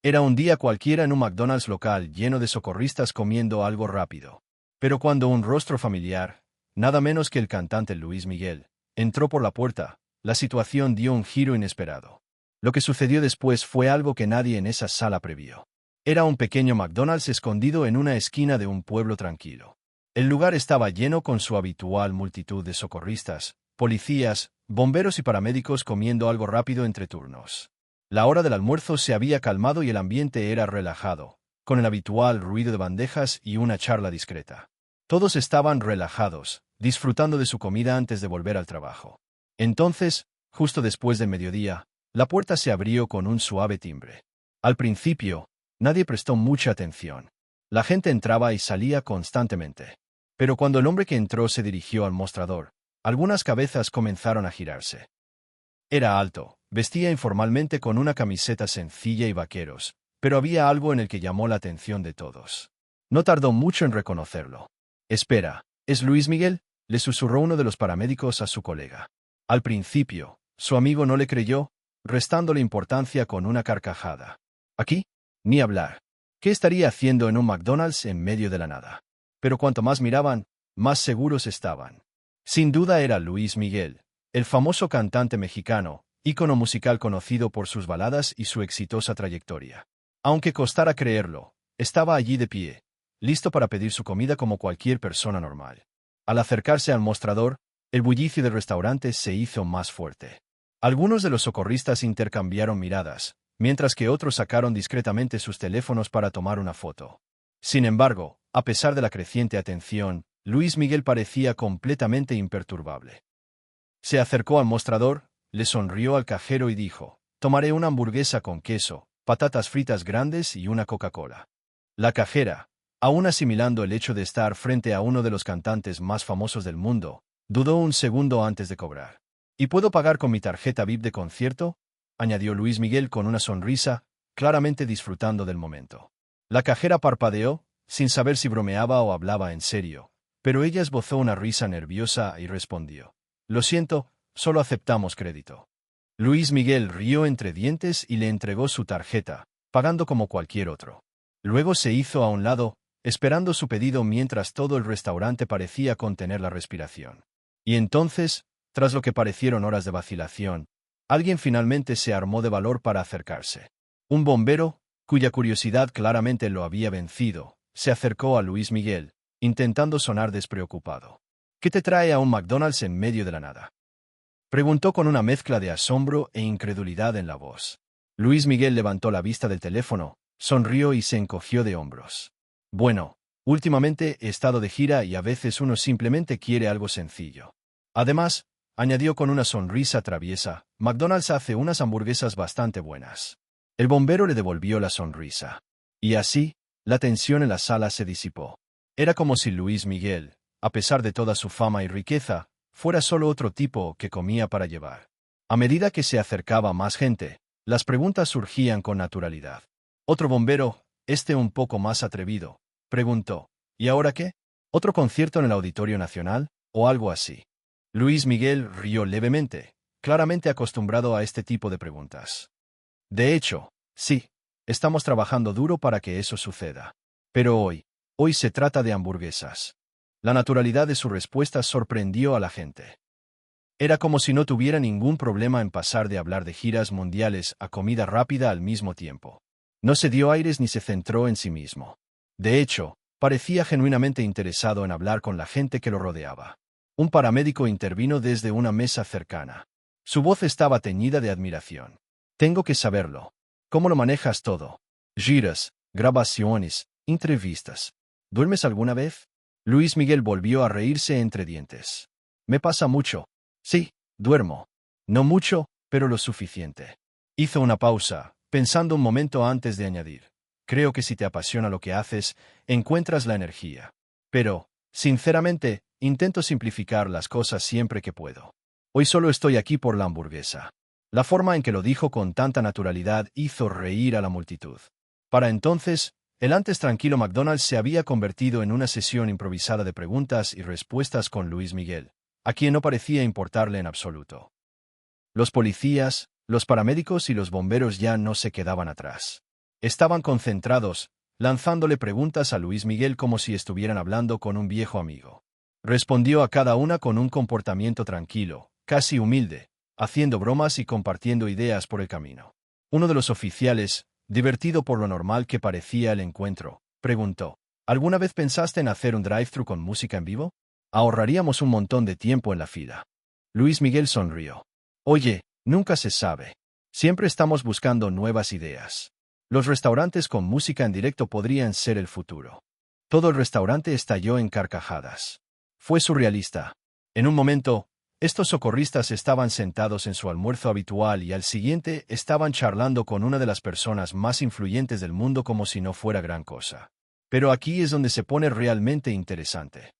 Era un día cualquiera en un McDonald's local lleno de socorristas comiendo algo rápido. Pero cuando un rostro familiar, nada menos que el cantante Luis Miguel, entró por la puerta, la situación dio un giro inesperado. Lo que sucedió después fue algo que nadie en esa sala previó. Era un pequeño McDonald's escondido en una esquina de un pueblo tranquilo. El lugar estaba lleno con su habitual multitud de socorristas, policías, bomberos y paramédicos comiendo algo rápido entre turnos. La hora del almuerzo se había calmado y el ambiente era relajado, con el habitual ruido de bandejas y una charla discreta. Todos estaban relajados, disfrutando de su comida antes de volver al trabajo. Entonces, justo después del mediodía, la puerta se abrió con un suave timbre. Al principio, nadie prestó mucha atención. La gente entraba y salía constantemente. Pero cuando el hombre que entró se dirigió al mostrador, algunas cabezas comenzaron a girarse. Era alto, vestía informalmente con una camiseta sencilla y vaqueros, pero había algo en el que llamó la atención de todos. No tardó mucho en reconocerlo. «Espera, ¿es Luis Miguel?», le susurró uno de los paramédicos a su colega. Al principio, su amigo no le creyó, restándole importancia con una carcajada. «¿Aquí? Ni hablar. ¿Qué estaría haciendo en un McDonald's en medio de la nada?». Pero cuanto más miraban, más seguros estaban. Sin duda era Luis Miguel, el famoso cantante mexicano, ícono musical conocido por sus baladas y su exitosa trayectoria. Aunque costara creerlo, estaba allí de pie, listo para pedir su comida como cualquier persona normal. Al acercarse al mostrador, el bullicio del restaurante se hizo más fuerte. Algunos de los socorristas intercambiaron miradas, mientras que otros sacaron discretamente sus teléfonos para tomar una foto. Sin embargo, a pesar de la creciente atención, Luis Miguel parecía completamente imperturbable. Se acercó al mostrador, le sonrió al cajero y dijo: «Tomaré una hamburguesa con queso, patatas fritas grandes y una Coca-Cola». La cajera, aún asimilando el hecho de estar frente a uno de los cantantes más famosos del mundo, dudó un segundo antes de cobrar. «¿Y puedo pagar con mi tarjeta VIP de concierto?», añadió Luis Miguel con una sonrisa, claramente disfrutando del momento. La cajera parpadeó, sin saber si bromeaba o hablaba en serio, pero ella esbozó una risa nerviosa y respondió: «Lo siento, solo aceptamos crédito». Luis Miguel rió entre dientes y le entregó su tarjeta, pagando como cualquier otro. Luego se hizo a un lado, esperando su pedido mientras todo el restaurante parecía contener la respiración. Y entonces, tras lo que parecieron horas de vacilación, alguien finalmente se armó de valor para acercarse. Un bombero, cuya curiosidad claramente lo había vencido, se acercó a Luis Miguel, intentando sonar despreocupado. «¿Qué te trae a un McDonald's en medio de la nada?», preguntó con una mezcla de asombro e incredulidad en la voz. Luis Miguel levantó la vista del teléfono, sonrió y se encogió de hombros. «Bueno, últimamente he estado de gira y a veces uno simplemente quiere algo sencillo. Además», añadió con una sonrisa traviesa, «McDonald's hace unas hamburguesas bastante buenas». El bombero le devolvió la sonrisa. Y así, la tensión en la sala se disipó. Era como si Luis Miguel, a pesar de toda su fama y riqueza, fuera solo otro tipo que comía para llevar. A medida que se acercaba más gente, las preguntas surgían con naturalidad. Otro bombero, este un poco más atrevido, preguntó: «¿Y ahora qué? ¿Otro concierto en el Auditorio Nacional, o algo así?». Luis Miguel rió levemente, claramente acostumbrado a este tipo de preguntas. «De hecho, sí, estamos trabajando duro para que eso suceda. Pero hoy se trata de hamburguesas». La naturalidad de su respuesta sorprendió a la gente. Era como si no tuviera ningún problema en pasar de hablar de giras mundiales a comida rápida al mismo tiempo. No se dio aires ni se centró en sí mismo. De hecho, parecía genuinamente interesado en hablar con la gente que lo rodeaba. Un paramédico intervino desde una mesa cercana. Su voz estaba teñida de admiración. «Tengo que saberlo. ¿Cómo lo manejas todo? Giras, grabaciones, entrevistas. ¿Duermes alguna vez?». Luis Miguel volvió a reírse entre dientes. «Me pasa mucho. Sí, duermo. No mucho, pero lo suficiente». Hizo una pausa, pensando un momento antes de añadir: «Creo que si te apasiona lo que haces, encuentras la energía. Pero, sinceramente, intento simplificar las cosas siempre que puedo. Hoy solo estoy aquí por la hamburguesa». La forma en que lo dijo con tanta naturalidad hizo reír a la multitud. Para entonces, el antes tranquilo McDonald's se había convertido en una sesión improvisada de preguntas y respuestas con Luis Miguel, a quien no parecía importarle en absoluto. Los policías, los paramédicos y los bomberos ya no se quedaban atrás. Estaban concentrados, lanzándole preguntas a Luis Miguel como si estuvieran hablando con un viejo amigo. Respondió a cada una con un comportamiento tranquilo, casi humilde, haciendo bromas y compartiendo ideas por el camino. Uno de los oficiales, divertido por lo normal que parecía el encuentro, preguntó: ¿Alguna vez pensaste en hacer un drive-thru con música en vivo? Ahorraríamos un montón de tiempo en la fila. Luis Miguel sonrió. Oye, nunca se sabe. Siempre estamos buscando nuevas ideas. Los restaurantes con música en directo podrían ser el futuro. Todo el restaurante estalló en carcajadas. Fue surrealista. En un momento, estos socorristas estaban sentados en su almuerzo habitual y al siguiente estaban charlando con una de las personas más influyentes del mundo como si no fuera gran cosa. Pero aquí es donde se pone realmente interesante.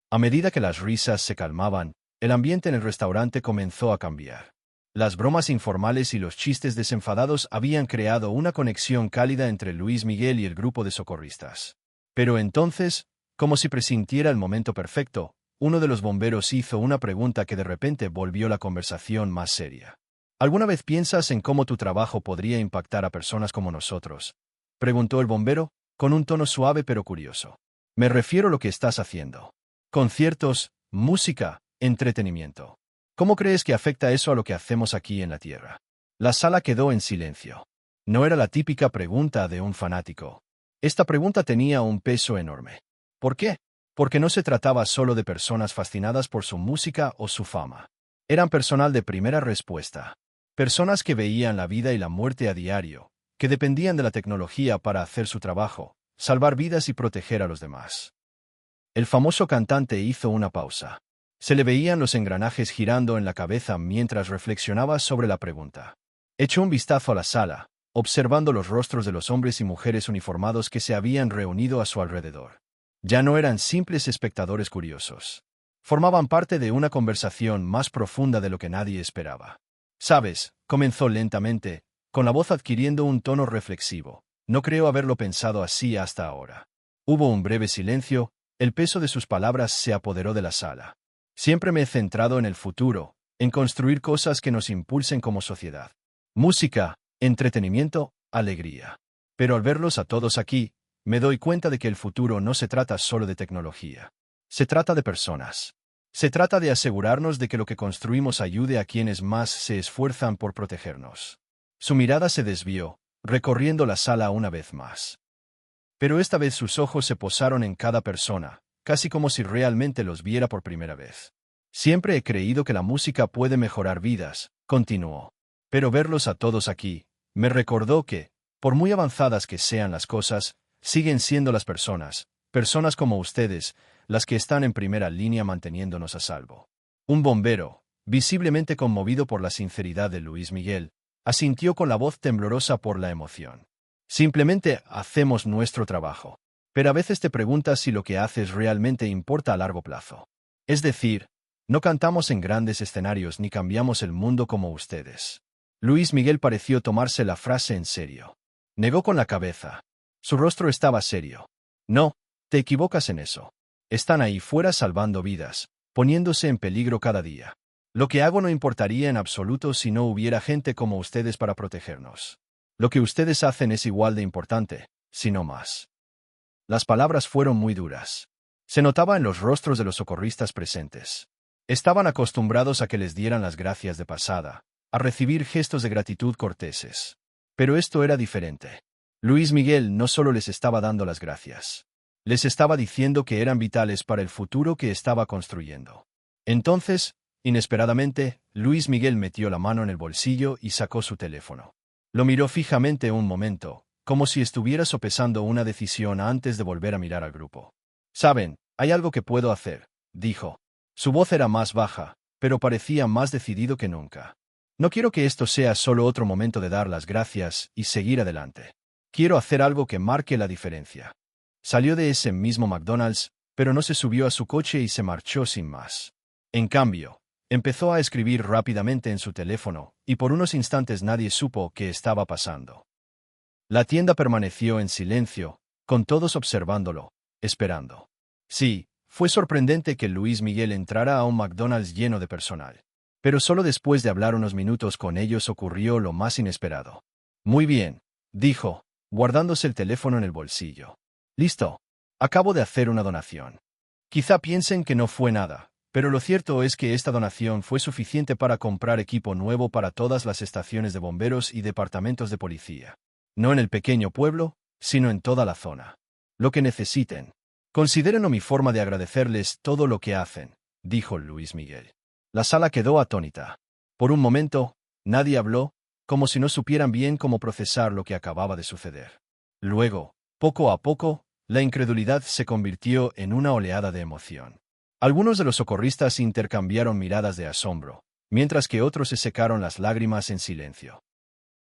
A medida que las risas se calmaban, el ambiente en el restaurante comenzó a cambiar. Las bromas informales y los chistes desenfadados habían creado una conexión cálida entre Luis Miguel y el grupo de socorristas. Pero entonces, como si presintiera el momento perfecto, uno de los bomberos hizo una pregunta que de repente volvió la conversación más seria. ¿Alguna vez piensas en cómo tu trabajo podría impactar a personas como nosotros?, preguntó el bombero, con un tono suave pero curioso. Me refiero a lo que estás haciendo. Conciertos, música, entretenimiento. ¿Cómo crees que afecta eso a lo que hacemos aquí en la Tierra? La sala quedó en silencio. No era la típica pregunta de un fanático. Esta pregunta tenía un peso enorme. ¿Por qué? Porque no se trataba solo de personas fascinadas por su música o su fama. Eran personal de primera respuesta. Personas que veían la vida y la muerte a diario, que dependían de la tecnología para hacer su trabajo, salvar vidas y proteger a los demás. El famoso cantante hizo una pausa. Se le veían los engranajes girando en la cabeza mientras reflexionaba sobre la pregunta. Echó un vistazo a la sala, observando los rostros de los hombres y mujeres uniformados que se habían reunido a su alrededor. Ya no eran simples espectadores curiosos. Formaban parte de una conversación más profunda de lo que nadie esperaba. «Sabes», comenzó lentamente, con la voz adquiriendo un tono reflexivo, «no creo haberlo pensado así hasta ahora». Hubo un breve silencio, el peso de sus palabras se apoderó de la sala. Siempre me he centrado en el futuro, en construir cosas que nos impulsen como sociedad. Música, entretenimiento, alegría. Pero al verlos a todos aquí, me doy cuenta de que el futuro no se trata solo de tecnología. Se trata de personas. Se trata de asegurarnos de que lo que construimos ayude a quienes más se esfuerzan por protegernos. Su mirada se desvió, recorriendo la sala una vez más. Pero esta vez sus ojos se posaron en cada persona, casi como si realmente los viera por primera vez. Siempre he creído que la música puede mejorar vidas, continuó. Pero verlos a todos aquí, me recordó que, por muy avanzadas que sean las cosas, siguen siendo las personas como ustedes, las que están en primera línea manteniéndonos a salvo. Un bombero, visiblemente conmovido por la sinceridad de Luis Miguel, asintió con la voz temblorosa por la emoción. Simplemente hacemos nuestro trabajo. Pero a veces te preguntas si lo que haces realmente importa a largo plazo. Es decir, no cantamos en grandes escenarios ni cambiamos el mundo como ustedes. Luis Miguel pareció tomarse la frase en serio. Negó con la cabeza. Su rostro estaba serio. No, te equivocas en eso. Están ahí fuera salvando vidas, poniéndose en peligro cada día. Lo que hago no importaría en absoluto si no hubiera gente como ustedes para protegernos. Lo que ustedes hacen es igual de importante, si no más. Las palabras fueron muy duras. Se notaba en los rostros de los socorristas presentes. Estaban acostumbrados a que les dieran las gracias de pasada, a recibir gestos de gratitud corteses. Pero esto era diferente. Luis Miguel no solo les estaba dando las gracias. Les estaba diciendo que eran vitales para el futuro que estaba construyendo. Entonces, inesperadamente, Luis Miguel metió la mano en el bolsillo y sacó su teléfono. Lo miró fijamente un momento, como si estuviera sopesando una decisión antes de volver a mirar al grupo. «Saben, hay algo que puedo hacer», dijo. Su voz era más baja, pero parecía más decidido que nunca. «No quiero que esto sea solo otro momento de dar las gracias y seguir adelante. Quiero hacer algo que marque la diferencia». Salió de ese mismo McDonald's, pero no se subió a su coche y se marchó sin más. En cambio, empezó a escribir rápidamente en su teléfono, y por unos instantes nadie supo qué estaba pasando. La tienda permaneció en silencio, con todos observándolo, esperando. Sí, fue sorprendente que Luis Miguel entrara a un McDonald's lleno de personal. Pero solo después de hablar unos minutos con ellos ocurrió lo más inesperado. «Muy bien», dijo. guardándose el teléfono en el bolsillo. Listo. Acabo de hacer una donación. Quizá piensen que no fue nada, pero lo cierto es que esta donación fue suficiente para comprar equipo nuevo para todas las estaciones de bomberos y departamentos de policía. No en el pequeño pueblo, sino en toda la zona. Lo que necesiten. Consideren mi forma de agradecerles todo lo que hacen, dijo Luis Miguel. La sala quedó atónita. Por un momento, nadie habló, como si no supieran bien cómo procesar lo que acababa de suceder. Luego, poco a poco, la incredulidad se convirtió en una oleada de emoción. Algunos de los socorristas intercambiaron miradas de asombro, mientras que otros se secaron las lágrimas en silencio.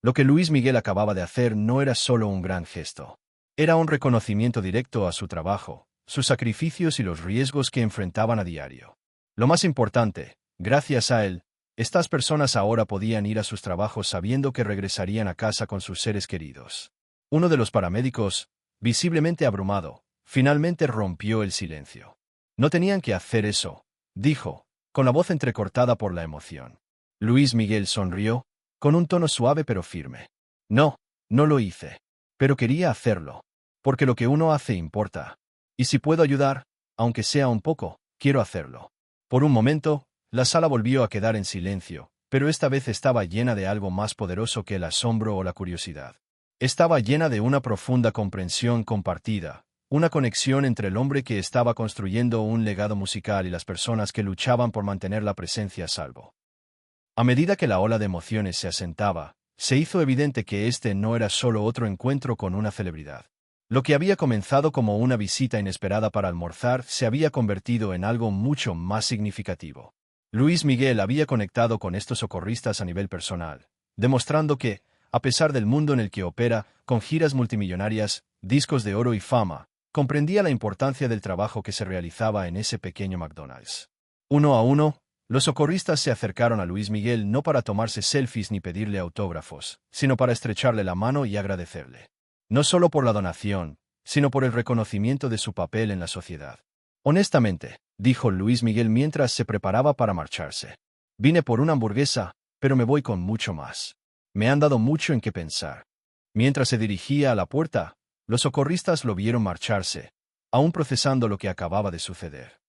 Lo que Luis Miguel acababa de hacer no era solo un gran gesto. Era un reconocimiento directo a su trabajo, sus sacrificios y los riesgos que enfrentaban a diario. Lo más importante, gracias a él, estas personas ahora podían ir a sus trabajos sabiendo que regresarían a casa con sus seres queridos. Uno de los paramédicos, visiblemente abrumado, finalmente rompió el silencio. No tenían que hacer eso, dijo, con la voz entrecortada por la emoción. Luis Miguel sonrió, con un tono suave pero firme. No, no lo hice. Pero quería hacerlo. Porque lo que uno hace importa. Y si puedo ayudar, aunque sea un poco, quiero hacerlo. Por un momento, la sala volvió a quedar en silencio, pero esta vez estaba llena de algo más poderoso que el asombro o la curiosidad. Estaba llena de una profunda comprensión compartida, una conexión entre el hombre que estaba construyendo un legado musical y las personas que luchaban por mantener la presencia a salvo. A medida que la ola de emociones se asentaba, se hizo evidente que este no era solo otro encuentro con una celebridad. Lo que había comenzado como una visita inesperada para almorzar se había convertido en algo mucho más significativo. Luis Miguel había conectado con estos socorristas a nivel personal, demostrando que, a pesar del mundo en el que opera, con giras multimillonarias, discos de oro y fama, comprendía la importancia del trabajo que se realizaba en ese pequeño McDonald's. Uno a uno, los socorristas se acercaron a Luis Miguel no para tomarse selfies ni pedirle autógrafos, sino para estrecharle la mano y agradecerle. No solo por la donación, sino por el reconocimiento de su papel en la sociedad. Honestamente, dijo Luis Miguel mientras se preparaba para marcharse. Vine por una hamburguesa, pero me voy con mucho más. Me han dado mucho en qué pensar. Mientras se dirigía a la puerta, los socorristas lo vieron marcharse, aún procesando lo que acababa de suceder.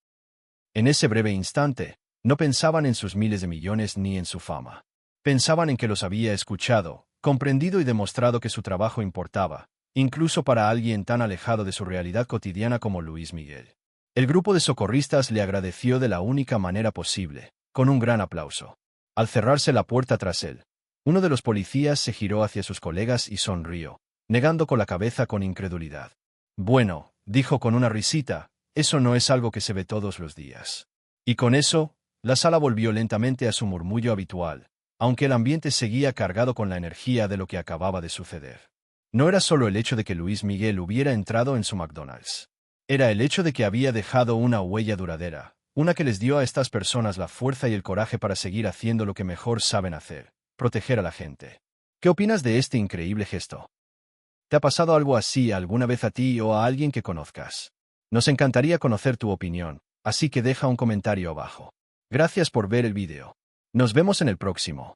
En ese breve instante, no pensaban en sus miles de millones ni en su fama. Pensaban en que los había escuchado, comprendido y demostrado que su trabajo importaba, incluso para alguien tan alejado de su realidad cotidiana como Luis Miguel. El grupo de socorristas le agradeció de la única manera posible, con un gran aplauso. Al cerrarse la puerta tras él, uno de los policías se giró hacia sus colegas y sonrió, negando con la cabeza con incredulidad. Bueno, dijo con una risita, eso no es algo que se ve todos los días. Y con eso, la sala volvió lentamente a su murmullo habitual, aunque el ambiente seguía cargado con la energía de lo que acababa de suceder. No era solo el hecho de que Luis Miguel hubiera entrado en su McDonald's. Era el hecho de que había dejado una huella duradera, una que les dio a estas personas la fuerza y el coraje para seguir haciendo lo que mejor saben hacer, proteger a la gente. ¿Qué opinas de este increíble gesto? ¿Te ha pasado algo así alguna vez a ti o a alguien que conozcas? Nos encantaría conocer tu opinión, así que deja un comentario abajo. Gracias por ver el vídeo. Nos vemos en el próximo.